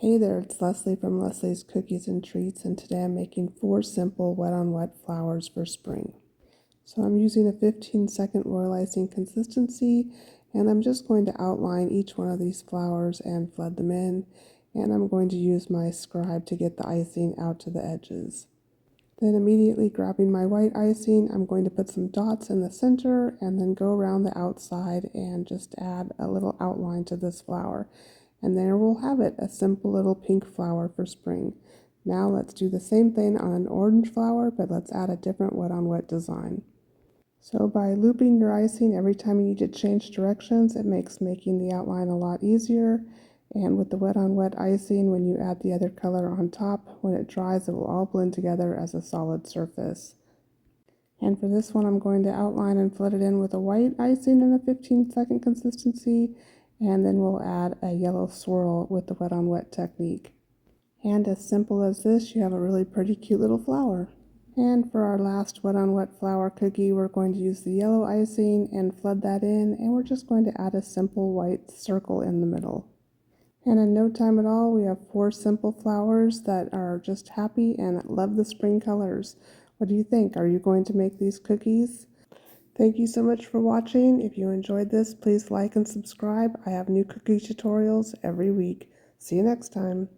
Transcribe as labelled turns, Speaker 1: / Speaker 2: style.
Speaker 1: Hey there, it's Leslie from Leslie's Cookies and Treats, and today I'm making 4 simple wet-on-wet flowers for spring. So I'm using a 15-second royalicing consistency, and I'm just going to outline each one of these flowers and flood them in, and I'm going to use my scribe to get the icing out to the edges. Then immediately grabbing my white icing, I'm going to put some dots in the center and then go around the outside and just add a little outline to this flower. And there we'll have it, a simple little pink flower for spring. Now let's do the same thing on an orange flower, but let's add a different wet-on-wet design. So by looping your icing every time you need to change directions, it makes making the outline a lot easier. And with the wet-on-wet icing, when you add the other color on top, when it dries, it will all blend together as a solid surface. And for this one, I'm going to outline and flood it in with a white icing in a 15-second consistency, and then we'll add a yellow swirl with the wet-on-wet technique. And as simple as this, you have a really pretty cute little flower. And for our last wet-on-wet flower cookie, we're going to use the yellow icing and flood that in, and we're just going to add a simple white circle in the middle. And in no time at all, we have 4 simple flowers that are just happy and love the spring colors. What do you think? Are you going to make these cookies? Thank you so much for watching. If you enjoyed this, please like and subscribe. I have new cookie tutorials every week. See you next time.